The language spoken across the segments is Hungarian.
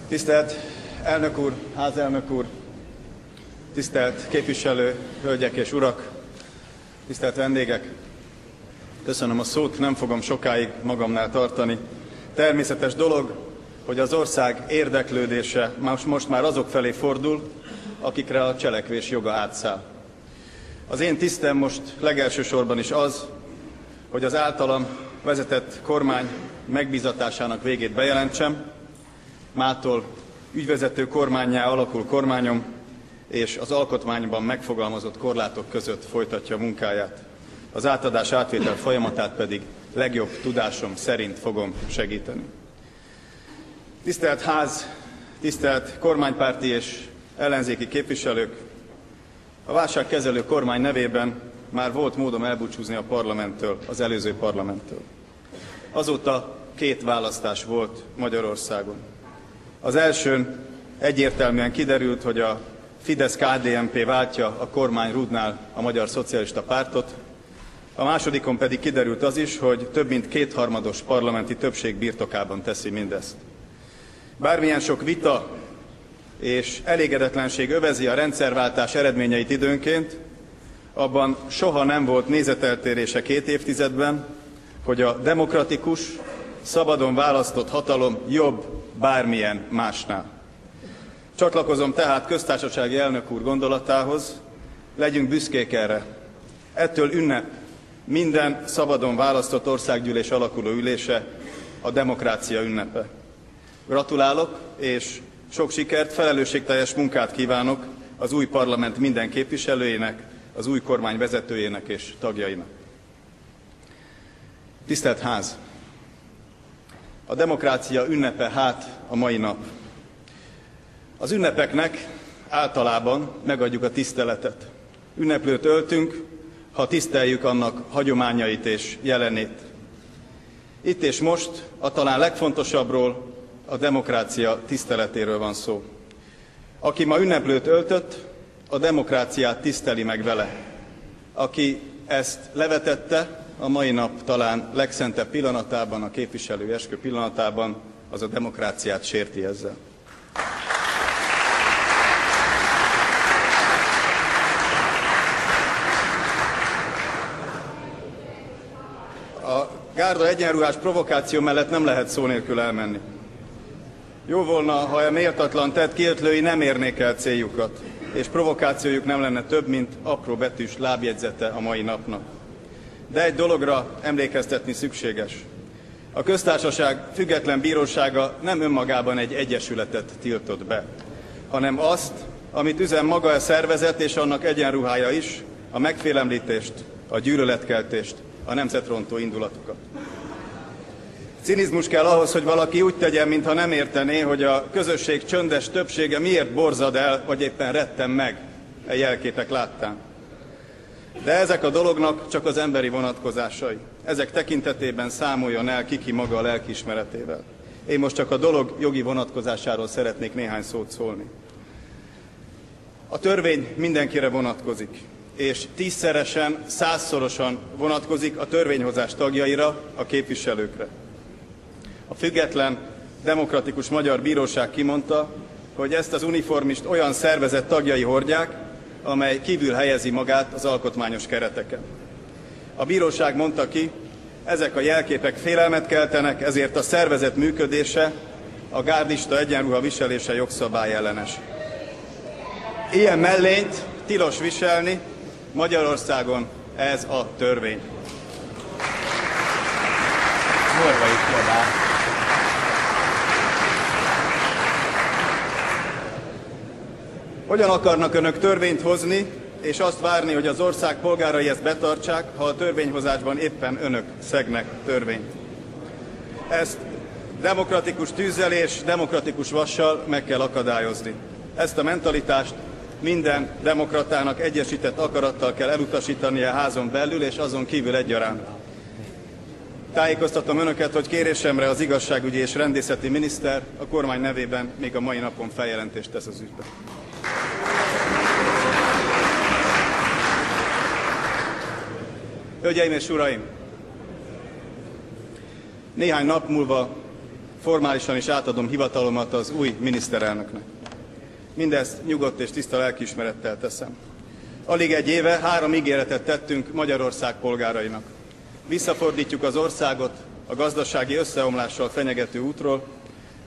Tisztelt elnök úr, házelnök úr, tisztelt képviselő, hölgyek és urak, tisztelt vendégek! Köszönöm a szót, nem fogom sokáig magamnál tartani. Természetes dolog, hogy az ország érdeklődése most már azok felé fordul, akikre a cselekvés joga átszáll. Az én tisztem most legelsősorban is az, hogy az általam vezetett kormány megbízatásának végét bejelentsem. Mától ügyvezető kormánnyá alakul kormányom, és az alkotmányban megfogalmazott korlátok között folytatja munkáját. Az átadás-átvétel folyamatát pedig legjobb tudásom szerint fogom segíteni. Tisztelt ház, tisztelt kormánypárti és ellenzéki képviselők! A válságkezelő kormány nevében már volt módom elbúcsúzni a parlamenttől, az előző parlamenttől. Azóta 2 választás volt Magyarországon. Az elsőn egyértelműen kiderült, hogy a Fidesz-KDNP váltja a kormány rúdnál a Magyar Szocialista Pártot, a másodikon pedig kiderült az is, hogy több mint 2/3 parlamenti többség birtokában teszi mindezt. Bármilyen sok vita és elégedetlenség övezi a rendszerváltás eredményeit időnként, abban soha nem volt nézeteltérése 2 évtizedben, hogy a demokratikus, szabadon választott hatalom jobb bármilyen másnál. Csatlakozom tehát köztársasági elnök úr gondolatához, legyünk büszkék erre. Ettől ünnep minden szabadon választott országgyűlés alakuló ülése, a demokrácia ünnepe. Gratulálok, és sok sikert, felelősségteljes munkát kívánok az új parlament minden képviselőjének, az új kormány vezetőjének és tagjainak. Tisztelt ház! A demokrácia ünnepe hát a mai nap. Az ünnepeknek általában megadjuk a tiszteletet. Ünneplőt öltünk, ha tiszteljük annak hagyományait és jelenét. Itt és most a talán legfontosabbról, a demokrácia tiszteletéről van szó. Aki ma ünneplőt öltött, a demokráciát tiszteli meg vele. Aki ezt levetette, a mai nap talán legszentebb pillanatában, a képviselői eskü pillanatában, az a demokráciát sérti ezzel. A gárda egyenruhás provokáció mellett nem lehet szó nélkül elmenni. Jó volna, ha a méltatlan tett kiötlői nem érnék el céljukat, és provokációjuk nem lenne több, mint apró betűs lábjegyzete a mai napnak. De egy dologra emlékeztetni szükséges. A köztársaság független bírósága nem önmagában egy egyesületet tiltott be, hanem azt, amit üzen maga a szervezet és annak egyenruhája is, a megfélemlítést, a gyűlöletkeltést, a nemzetrontó indulatokat. Cinizmus kell ahhoz, hogy valaki úgy tegyen, mintha nem értené, hogy a közösség csöndes többsége miért borzad el, vagy éppen retten meg e jelképek láttán. De ezek a dolognak csak az emberi vonatkozásai. Ezek tekintetében számoljon el ki maga a lelkiismeretével. Én most csak a dolog jogi vonatkozásáról szeretnék néhány szót szólni. A törvény mindenkire vonatkozik, és 10-szeresen, 100-szorosan vonatkozik a törvényhozás tagjaira, a képviselőkre. A független, demokratikus magyar bíróság kimondta, hogy ezt az uniformist olyan szervezet tagjai hordják, amely kívül helyezi magát az alkotmányos kereteken. A bíróság mondta ki, ezek a jelképek félelmet keltenek, ezért a szervezet működése, a gárdista egyenruha viselése jogszabályellenes. Ilyen mellényt tilos viselni, Magyarországon ez a törvény. Hogyan akarnak önök törvényt hozni, és azt várni, hogy az ország polgárai ezt betartsák, ha a törvényhozásban éppen önök szegnek törvényt? Ezt demokratikus tűzzel és demokratikus vassal meg kell akadályozni. Ezt a mentalitást minden demokratának egyesített akarattal kell elutasítania a házon belül és azon kívül egyaránt. Tájékoztatom önöket, hogy kérésemre az igazságügyi és rendészeti miniszter a kormány nevében még a mai napon feljelentést tesz az ügyben. Hölgyeim és uraim! Néhány nap múlva formálisan is átadom hivatalomat az új miniszterelnöknek. Mindezt nyugodt és tiszta lelkiismerettel teszem. Alig egy éve 3 ígéretet tettünk Magyarország polgárainak. Visszafordítjuk az országot a gazdasági összeomlással fenyegető útról,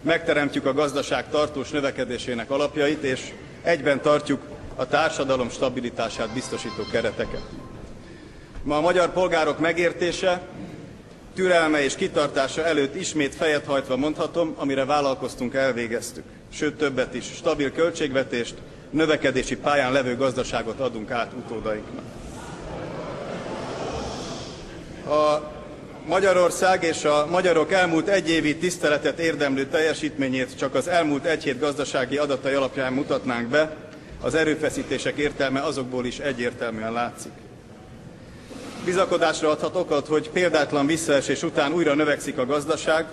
megteremtjük a gazdaság tartós növekedésének alapjait, és egyben tartjuk a társadalom stabilitását biztosító kereteket. Ma a magyar polgárok megértése, türelme és kitartása előtt ismét fejet hajtva mondhatom, amire vállalkoztunk, elvégeztük. Sőt, többet is, stabil költségvetést, növekedési pályán levő gazdaságot adunk át utódainknak. A Magyarország és a magyarok elmúlt egyévi tiszteletet érdemlő teljesítményét csak az elmúlt egy hét gazdasági adatai alapján mutatnánk be, az erőfeszítések értelme azokból is egyértelműen látszik. Bizakodásra adhat okot, hogy példátlan visszaesés után újra növekszik a gazdaság,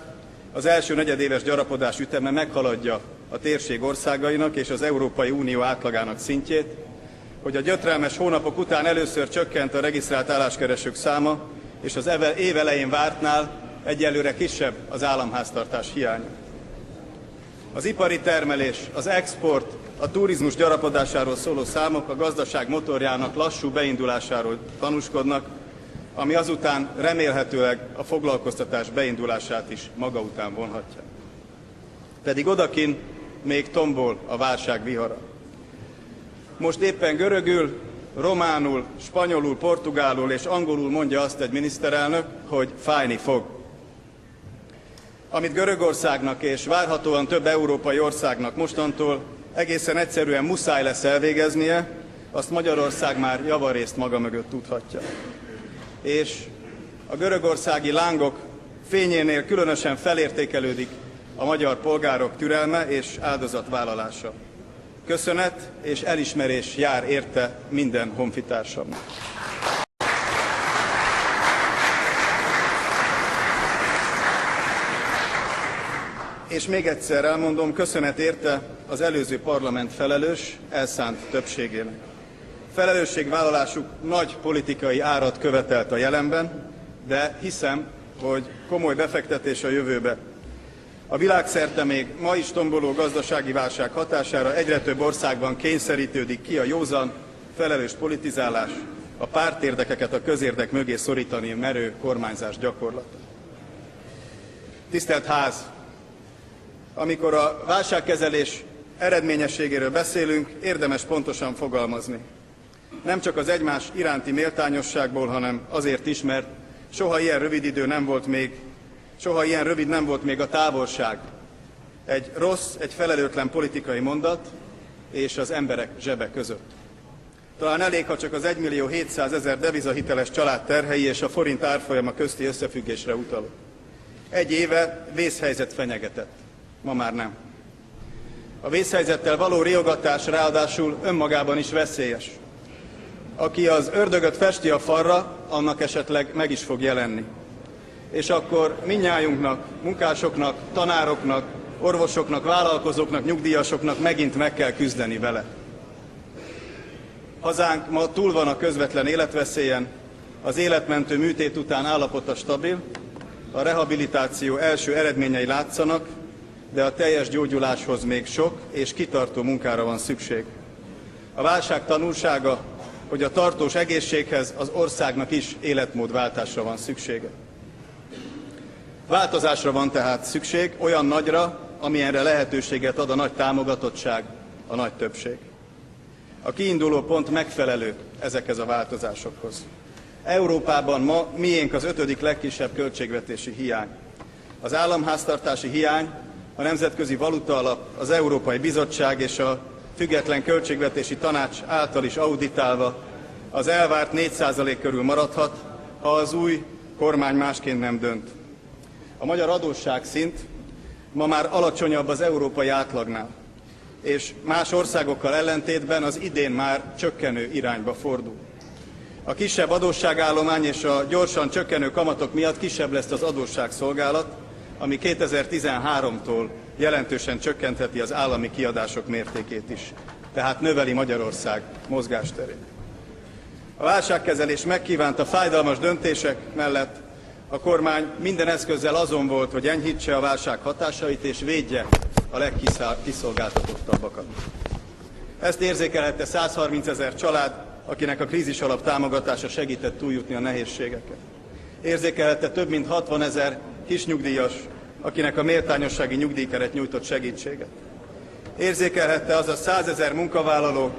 az első negyedéves gyarapodás üteme meghaladja a térség országainak és az Európai Unió átlagának szintjét, hogy a gyötrelmes hónapok után először csökkent a regisztrált álláskeresők száma, és az év elején vártnál egyelőre kisebb az államháztartás hiánya. Az ipari termelés, az export, a turizmus gyarapodásáról szóló számok a gazdaság motorjának lassú beindulásáról tanúskodnak, ami azután remélhetőleg a foglalkoztatás beindulását is maga után vonhatja. Pedig odakinn még tombol a válság vihara. Most éppen görögül, románul, spanyolul, portugálul és angolul mondja azt egy miniszterelnök, hogy fájni fog. Amit Görögországnak és várhatóan több európai országnak mostantól egészen egyszerűen muszáj lesz elvégeznie, azt Magyarország már javarészt maga mögött tudhatja. És a görögországi lángok fényénél különösen felértékelődik a magyar polgárok türelme és áldozatvállalása. Köszönet és elismerés jár érte minden honfitársamnak. És még egyszer elmondom, köszönet érte az előző parlament felelős, elszánt többségének. Felelősségvállalásuk nagy politikai árat követelt a jelenben, de hiszem, hogy komoly befektetés a jövőbe. A világszerte még ma is tomboló gazdasági válság hatására egyre több országban kényszerítődik ki a józan, felelős politizálás, a pártérdekeket a közérdek mögé szorítani merő kormányzás gyakorlata. Tisztelt Ház! Amikor a válságkezelés eredményességéről beszélünk, érdemes pontosan fogalmazni. Nem csak az egymás iránti méltányosságból, hanem azért is, mert soha ilyen rövid nem volt még a távolság. Egy rossz, egy felelőtlen politikai mondat és az emberek zsebe között. Talán elég, ha csak az 1.700.000 devizahiteles család terhei és a forint árfolyama közti összefüggésre utalok. Egy éve vészhelyzet fenyegetett. Ma már nem. A vészhelyzettel való riogatás ráadásul önmagában is veszélyes. Aki az ördögöt festi a falra, annak esetleg meg is fog jelenni. És akkor mindnyájunknak, munkásoknak, tanároknak, orvosoknak, vállalkozóknak, nyugdíjasoknak megint meg kell küzdeni vele. Hazánk ma túl van a közvetlen életveszélyen, az életmentő műtét után állapota stabil, a rehabilitáció első eredményei látszanak, de a teljes gyógyuláshoz még sok és kitartó munkára van szükség. A válság tanulsága, hogy a tartós egészséghez az országnak is életmódváltásra van szüksége. Változásra van tehát szükség, olyan nagyra, amilyenre lehetőséget ad a nagy támogatottság, a nagy többség. A kiinduló pont megfelelő ezekhez a változásokhoz. Európában ma miénk az 5. legkisebb költségvetési hiány. Az államháztartási hiány a Nemzetközi Valutaalap, az Európai Bizottság és a Független Költségvetési Tanács által is auditálva az elvárt 4% körül maradhat, ha az új kormány másként nem dönt. A magyar adósságszint ma már alacsonyabb az európai átlagnál, és más országokkal ellentétben az idén már csökkenő irányba fordul. A kisebb adósságállomány és a gyorsan csökkenő kamatok miatt kisebb lesz az adósságszolgálat, ami 2013-tól jelentősen csökkentheti az állami kiadások mértékét is, tehát növeli Magyarország mozgásterét. A válságkezelés megkívánta fájdalmas döntések mellett A kormány minden eszközzel azon volt, hogy enyhítse a válság hatásait és védje a legkiszolgáltatottabbakat. Ezt érzékelhette 130 000 család, akinek a krízisalap támogatása segített túljutni a nehézségeket. Érzékelhette több mint 60 000 kisnyugdíjas, akinek a méltányossági nyugdíjkeret nyújtott segítséget. Érzékelhette az a 100 000 munkavállaló,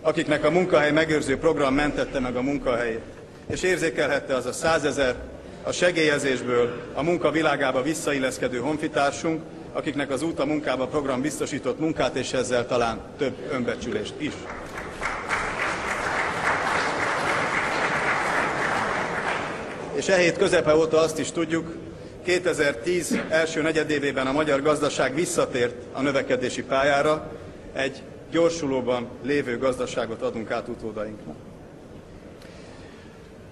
akiknek a munkahely megőrző program mentette meg a munkahelyét. És érzékelhette az a 100 000 a segélyezésből a munka világába visszailleszkedő honfitársunk, akiknek az Út a munkába program biztosított munkát, és ezzel talán több önbecsülést is. És e hét közepe óta azt is tudjuk, 2010 első negyedévében a magyar gazdaság visszatért a növekedési pályára, egy gyorsulóban lévő gazdaságot adunk át utódainknak.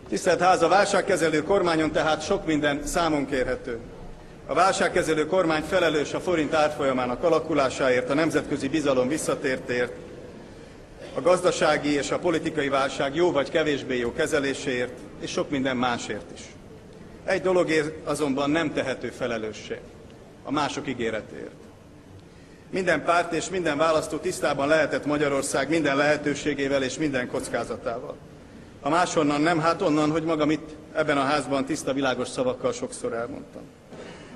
Tisztelt Ház, a válságkezelő kormányon tehát sok minden számon kérhető. A válságkezelő kormány felelős a forint árfolyamának alakulásáért, a nemzetközi bizalom visszatértért, a gazdasági és a politikai válság jó vagy kevésbé jó kezeléséért, és sok minden másért is. Egy dologért azonban nem tehető felelőssé, a mások ígéretéért. Minden párt és minden választó tisztában lehetett Magyarország minden lehetőségével és minden kockázatával. Ha máshonnan nem, hát onnan, hogy magam itt ebben a házban tiszta, világos szavakkal sokszor elmondtam.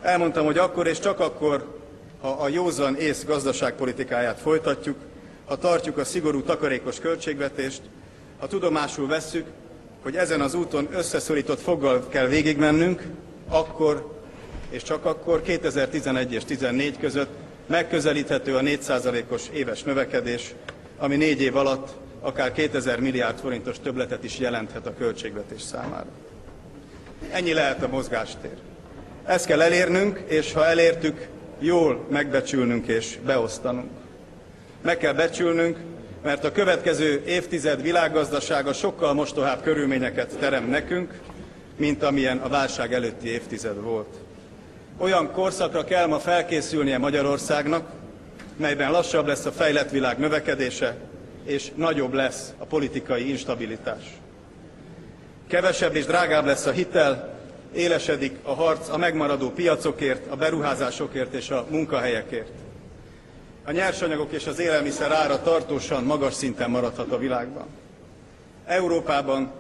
Elmondtam, hogy akkor és csak akkor, ha a józan ész gazdaságpolitikáját folytatjuk, ha tartjuk a szigorú, takarékos költségvetést, ha tudomásul vesszük, hogy ezen az úton összeszorított foggal kell végigmennünk, akkor és csak akkor 2011 és 2014 között megközelíthető a 4%-os éves növekedés, ami 4 év alatt akár 2000 milliárd forintos többletet is jelenthet a költségvetés számára. Ennyi lehet a mozgástér. Ezt kell elérnünk, és ha elértük, jól megbecsülnünk és beosztanunk. Meg kell becsülnünk, mert a következő évtized világgazdasága sokkal mostohább körülményeket teremt nekünk, mint amilyen a válság előtti évtized volt. Olyan korszakra kell ma felkészülnie Magyarországnak, melyben lassabb lesz a fejlett világ növekedése, és nagyobb lesz a politikai instabilitás. Kevesebb és drágább lesz a hitel, élesedik a harc a megmaradó piacokért, a beruházásokért és a munkahelyekért. A nyersanyagok és az élelmiszer ára tartósan magas szinten maradhat a világban. Európában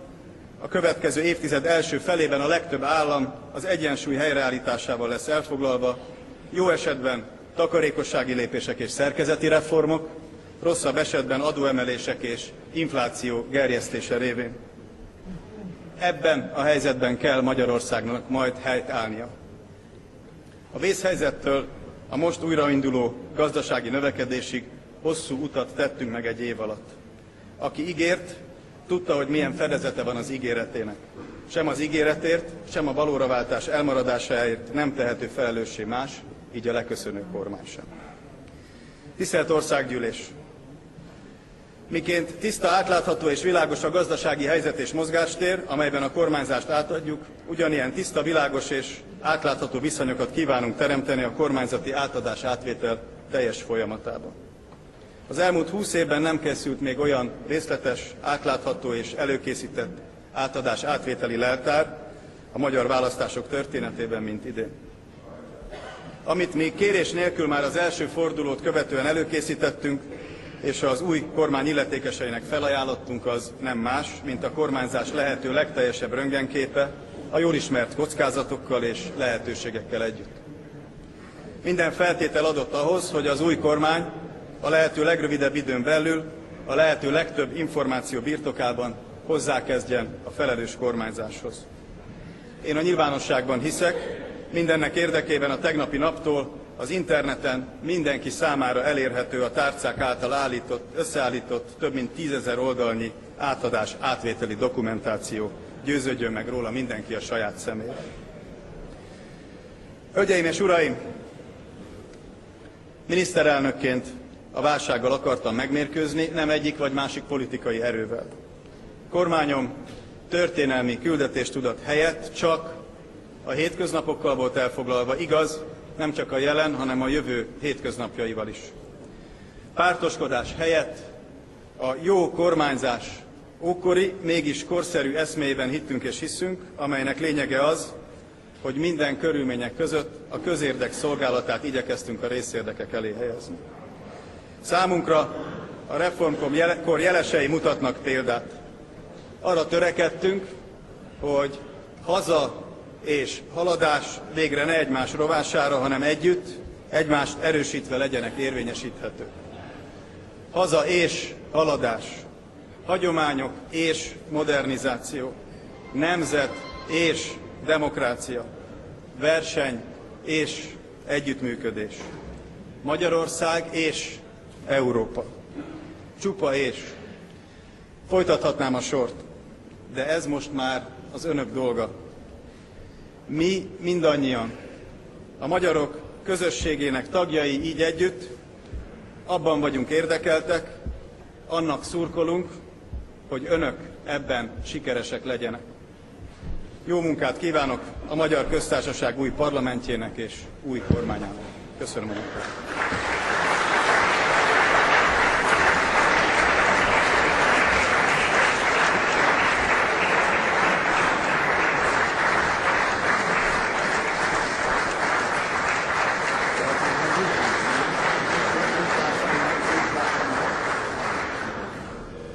a következő évtized első felében a legtöbb állam az egyensúly helyreállításával lesz elfoglalva, jó esetben takarékossági lépések és szerkezeti reformok, rosszabb esetben adóemelések és infláció gerjesztése révén. Ebben a helyzetben kell Magyarországnak majd helyt állnia. A vészhelyzettől a most újrainduló gazdasági növekedésig hosszú utat tettünk meg egy év alatt. Aki ígért, tudta, hogy milyen fedezete van az ígéretének. Sem az ígéretért, sem a valóraváltás elmaradásáért nem tehető felelőssé más, így a leköszönő kormány sem. Tisztelt Országgyűlés! Miként tiszta, átlátható és világos a gazdasági helyzet és mozgástér, amelyben a kormányzást átadjuk, ugyanilyen tiszta, világos és átlátható viszonyokat kívánunk teremteni a kormányzati átadás-átvétel teljes folyamatában. Az elmúlt 20 évben nem készült még olyan részletes, átlátható és előkészített átadás-átvételi leltár a magyar választások történetében, mint idén. Amit mi kérés nélkül már az első fordulót követően előkészítettünk, és az új kormány illetékeseinek felajánlottunk, az nem más, mint a kormányzás lehető legteljesebb röntgenképe, a jól ismert kockázatokkal és lehetőségekkel együtt. Minden feltétel adott ahhoz, hogy az új kormány a lehető legrövidebb időn belül, a lehető legtöbb információ birtokában hozzákezdjen a felelős kormányzáshoz. Én a nyilvánosságban hiszek, mindennek érdekében a tegnapi naptól az interneten mindenki számára elérhető a tárcák által összeállított több mint 10 000 oldalnyi átadás-átvételi dokumentáció. Győződjön meg róla mindenki a saját személyre. Hölgyeim és uraim! Miniszterelnökként a válsággal akartam megmérkőzni, nem egyik vagy másik politikai erővel. Kormányom történelmi küldetéstudat helyett csak a hétköznapokkal volt elfoglalva, igaz, nem csak a jelen, hanem a jövő hétköznapjaival is. Pártoskodás helyett a jó kormányzás ókori, mégis korszerű eszméjében hittünk és hiszünk, amelynek lényege az, hogy minden körülmények között a közérdek szolgálatát igyekeztünk a részérdekek elé helyezni. Számunkra a reformkor jelesei mutatnak példát. Arra törekedtünk, hogy haza és haladás végre ne egymás rovására, hanem együtt, egymást erősítve legyenek érvényesíthetők. Haza és haladás, hagyományok és modernizáció, nemzet és demokrácia, verseny és együttműködés, Magyarország és Európa. Csupa és. Folytathatnám a sort, de ez most már az önök dolga. Mi mindannyian, a magyarok közösségének tagjai így együtt, abban vagyunk érdekeltek, annak szurkolunk, hogy önök ebben sikeresek legyenek. Jó munkát kívánok a Magyar Köztársaság új parlamentjének és új kormányának. Köszönöm a munkát.